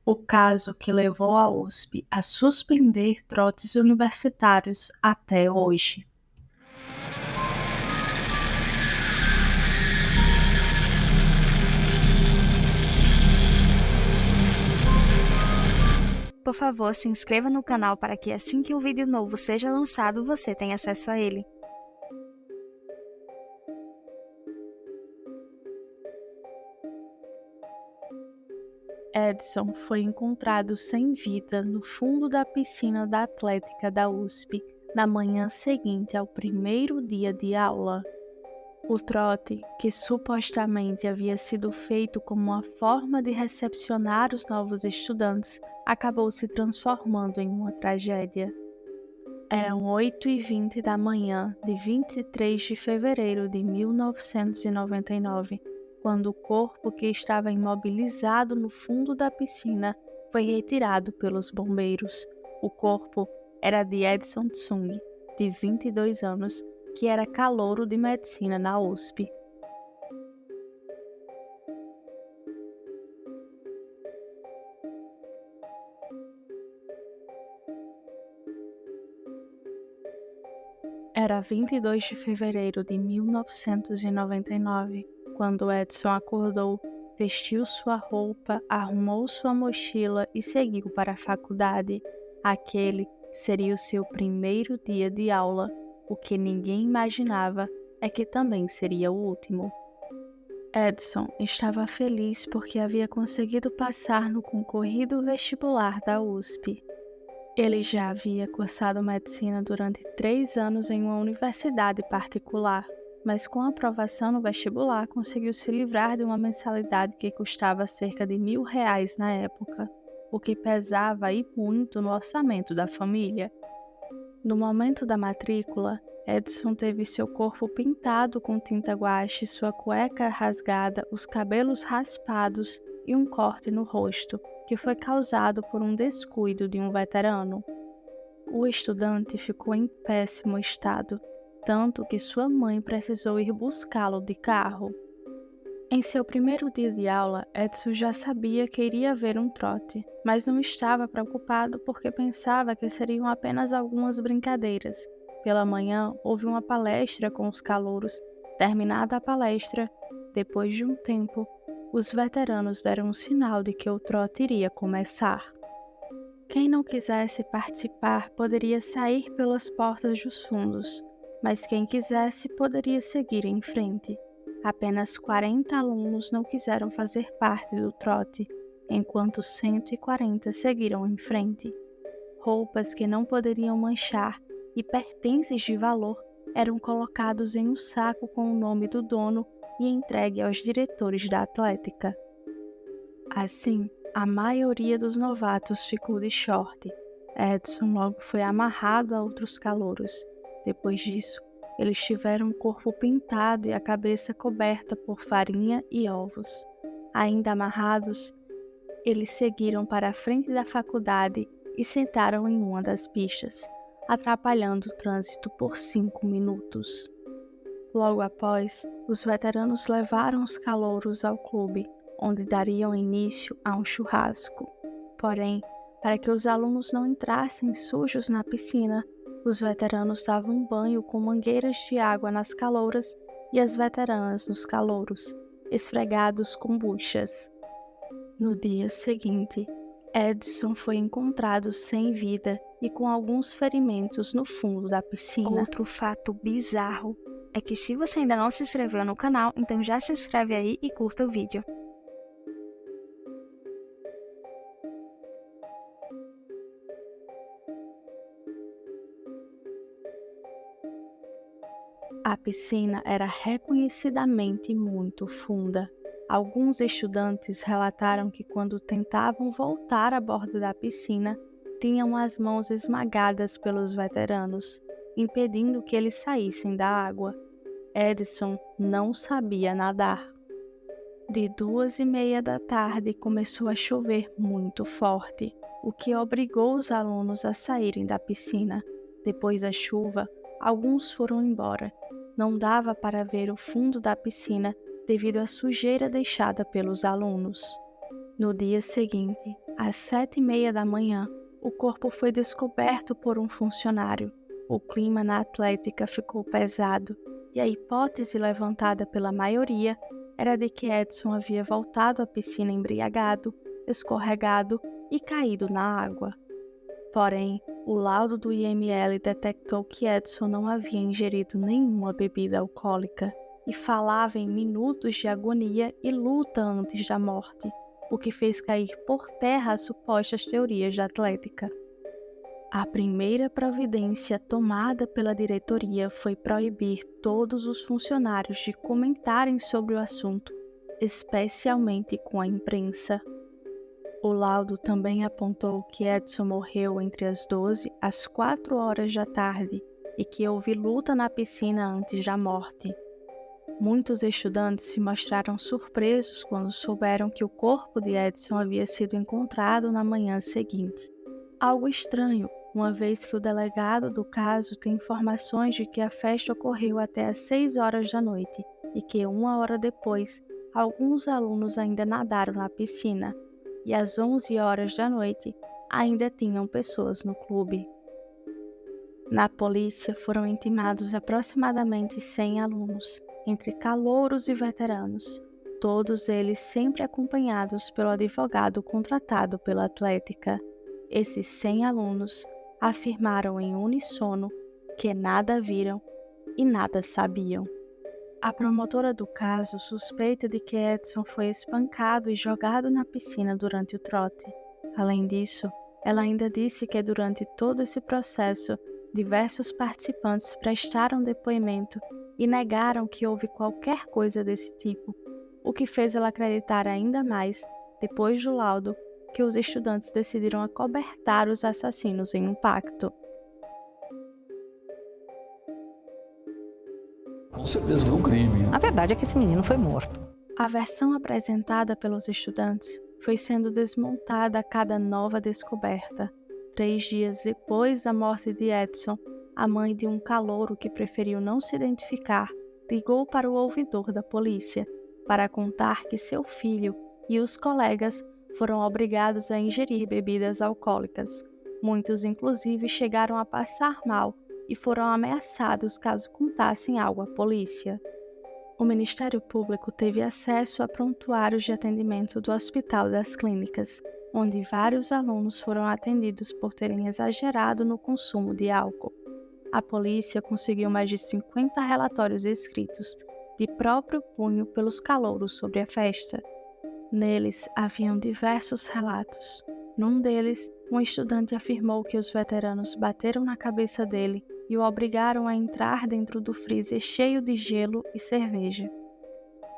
O caso que levou a USP a suspender trotes universitários até hoje. Por favor, se inscreva no canal para que assim que um vídeo novo seja lançado, você tenha acesso a ele. Edson foi encontrado sem vida no fundo da piscina da Atlética da USP na manhã seguinte ao primeiro dia de aula. O trote, que supostamente havia sido feito como uma forma de recepcionar os novos estudantes, acabou se transformando em uma tragédia. Eram 8h20 da manhã de 23 de fevereiro de 1999, quando o corpo que estava imobilizado no fundo da piscina foi retirado pelos bombeiros. O corpo era de Edson Tsung, de 22 anos, que era calouro de medicina na USP. Era 22 de fevereiro de 1999, quando Edson acordou, vestiu sua roupa, arrumou sua mochila e seguiu para a faculdade. Aquele seria o seu primeiro dia de aula. O que ninguém imaginava é que também seria o último. Edson estava feliz porque havia conseguido passar no concorrido vestibular da USP. Ele já havia cursado medicina durante 3 anos em uma universidade particular, mas com a aprovação no vestibular conseguiu se livrar de uma mensalidade que custava cerca de R$ 1.000 na época, o que pesava e muito no orçamento da família. No momento da matrícula, Edson teve seu corpo pintado com tinta guache, sua cueca rasgada, os cabelos raspados e um corte no rosto, que foi causado por um descuido de um veterano. O estudante ficou em péssimo estado, tanto que sua mãe precisou ir buscá-lo de carro. Em seu primeiro dia de aula, Edson já sabia que iria haver um trote, mas não estava preocupado porque pensava que seriam apenas algumas brincadeiras. Pela manhã, houve uma palestra com os calouros. Terminada a palestra, depois de um tempo, os veteranos deram um sinal de que o trote iria começar. Quem não quisesse participar poderia sair pelas portas dos fundos, mas quem quisesse poderia seguir em frente. Apenas 40 alunos não quiseram fazer parte do trote, enquanto 140 seguiram em frente. Roupas que não poderiam manchar e pertences de valor eram colocados em um saco com o nome do dono e entregue aos diretores da Atlética. Assim, a maioria dos novatos ficou de short. Edson logo foi amarrado a outros calouros. Depois disso, eles tiveram o corpo pintado e a cabeça coberta por farinha e ovos. Ainda amarrados, eles seguiram para a frente da faculdade e sentaram em uma das pistas, atrapalhando o trânsito por 5 minutos. Logo após, os veteranos levaram os calouros ao clube, onde dariam início a um churrasco. Porém, para que os alunos não entrassem sujos na piscina, os veteranos davam banho com mangueiras de água nas calouras e as veteranas nos calouros, esfregados com buchas. No dia seguinte, Edson foi encontrado sem vida e com alguns ferimentos no fundo da piscina. Outro fato bizarro é que se você ainda não se inscreveu no canal, então já se inscreve aí e curta o vídeo. A piscina era reconhecidamente muito funda. Alguns estudantes relataram que quando tentavam voltar à borda da piscina, tinham as mãos esmagadas pelos veteranos, impedindo que eles saíssem da água. Edson não sabia nadar. De 2h30 da tarde começou a chover muito forte, o que obrigou os alunos a saírem da piscina. Depois da chuva, alguns foram embora. Não dava para ver o fundo da piscina devido à sujeira deixada pelos alunos. No dia seguinte, Às 7h30 da manhã, o corpo foi descoberto por um funcionário. O clima na Atlética ficou pesado e a hipótese levantada pela maioria era de que Edson havia voltado à piscina embriagado, escorregado e caído na água. Porém, o laudo do IML detectou que Edson não havia ingerido nenhuma bebida alcoólica e falava em minutos de agonia e luta antes da morte, o que fez cair por terra as supostas teorias da Atlética. A primeira providência tomada pela diretoria foi proibir todos os funcionários de comentarem sobre o assunto, especialmente com a imprensa. O laudo também apontou que Edson morreu entre as 12 às 4 horas da tarde e que houve luta na piscina antes da morte. Muitos estudantes se mostraram surpresos quando souberam que o corpo de Edson havia sido encontrado na manhã seguinte. Algo estranho, uma vez que o delegado do caso tem informações de que a festa ocorreu até às 6 horas da noite e que 1 hora depois, alguns alunos ainda nadaram na piscina e às 11 horas da noite ainda tinham pessoas no clube. Na polícia foram intimados aproximadamente 100 alunos, entre calouros e veteranos, todos eles sempre acompanhados pelo advogado contratado pela Atlética. Esses 100 alunos afirmaram em uníssono que nada viram e nada sabiam. A promotora do caso suspeita de que Edson foi espancado e jogado na piscina durante o trote. Além disso, ela ainda disse que durante todo esse processo, diversos participantes prestaram depoimento e negaram que houve qualquer coisa desse tipo, o que fez ela acreditar ainda mais, depois do laudo, que os estudantes decidiram acobertar os assassinos em um pacto. Com certeza foi um crime. A verdade é que esse menino foi morto. A versão apresentada pelos estudantes foi sendo desmontada a cada nova descoberta. 3 dias depois da morte de Edson, a mãe de um calouro que preferiu não se identificar ligou para o ouvidor da polícia para contar que seu filho e os colegas foram obrigados a ingerir bebidas alcoólicas. Muitos, inclusive, chegaram a passar mal e foram ameaçados caso contassem algo à polícia. O Ministério Público teve acesso a prontuários de atendimento do Hospital das Clínicas, onde vários alunos foram atendidos por terem exagerado no consumo de álcool. A polícia conseguiu mais de 50 relatórios escritos, de próprio punho pelos calouros sobre a festa. Neles haviam diversos relatos. Num deles, um estudante afirmou que os veteranos bateram na cabeça dele e o obrigaram a entrar dentro do freezer cheio de gelo e cerveja.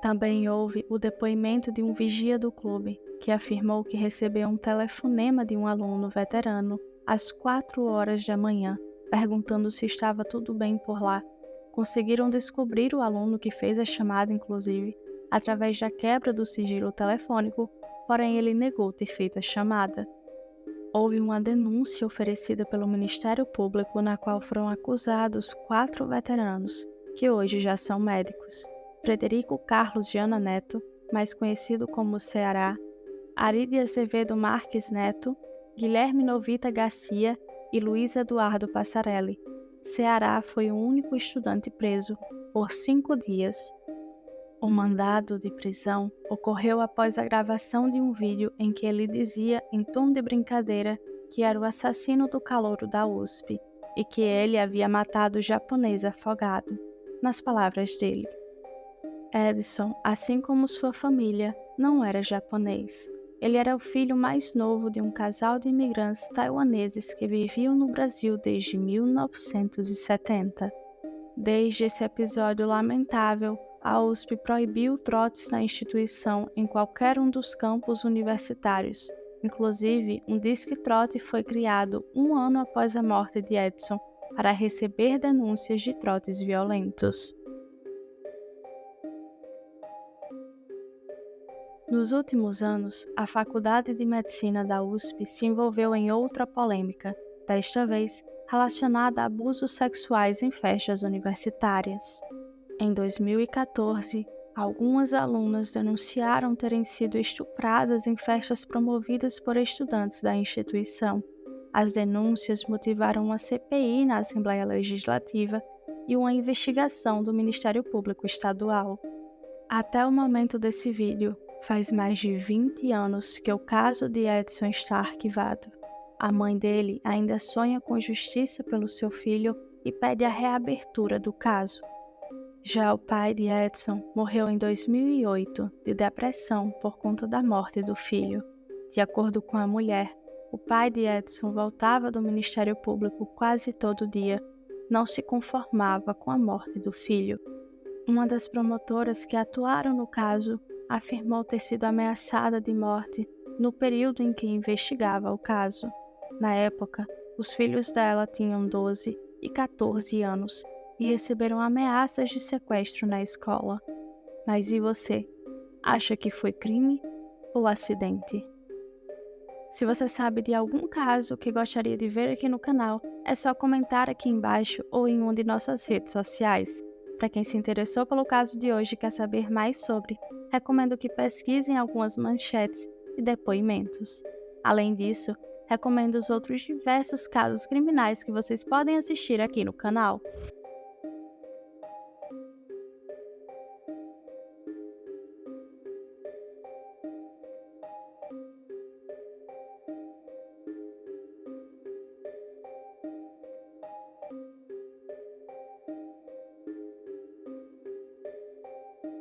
Também houve o depoimento de um vigia do clube, que afirmou que recebeu um telefonema de um aluno veterano às 4 horas da manhã, perguntando se estava tudo bem por lá. Conseguiram descobrir o aluno que fez a chamada, inclusive, através da quebra do sigilo telefônico, porém ele negou ter feito a chamada. Houve uma denúncia oferecida pelo Ministério Público na qual foram acusados 4 veteranos, que hoje já são médicos: Frederico Carlos Viana Neto, mais conhecido como Ceará, Aride Azevedo Marques Neto, Guilherme Novita Garcia e Luiz Eduardo Passarelli. Ceará foi o único estudante preso por 5 dias. O mandado de prisão ocorreu após a gravação de um vídeo em que ele dizia, em tom de brincadeira, que era o assassino do calouro da USP e que ele havia matado o japonês afogado. Nas palavras dele, Edson, assim como sua família, não era japonês. Ele era o filho mais novo de um casal de imigrantes taiwaneses que viviam no Brasil desde 1970. Desde esse episódio lamentável, a USP proibiu trotes na instituição em qualquer um dos campos universitários. Inclusive, um disque-trote foi criado 1 ano após a morte de Edson para receber denúncias de trotes violentos. Nos últimos anos, a Faculdade de Medicina da USP se envolveu em outra polêmica, desta vez relacionada a abusos sexuais em festas universitárias. Em 2014, Algumas alunas denunciaram terem sido estupradas em festas promovidas por estudantes da instituição. As denúncias motivaram uma CPI na Assembleia Legislativa e uma investigação do Ministério Público Estadual. Até o momento desse vídeo, faz mais de 20 anos que o caso de Edson está arquivado. A mãe dele ainda sonha com justiça pelo seu filho e pede a reabertura do caso. Já o pai de Edson morreu em 2008 de depressão por conta da morte do filho. De acordo com a mulher, o pai de Edson voltava do Ministério Público quase todo dia, não se conformava com a morte do filho. Uma das promotoras que atuaram no caso afirmou ter sido ameaçada de morte no período em que investigava o caso. Na época, os filhos dela tinham 12 e 14 anos e receberam ameaças de sequestro na escola. Mas e você? Acha que foi crime ou acidente? Se você sabe de algum caso que gostaria de ver aqui no canal, é só comentar aqui embaixo ou em uma de nossas redes sociais. Para quem se interessou pelo caso de hoje e quer saber mais sobre, recomendo que pesquisem algumas manchetes e depoimentos. Além disso, recomendo os outros diversos casos criminais que vocês podem assistir aqui no canal.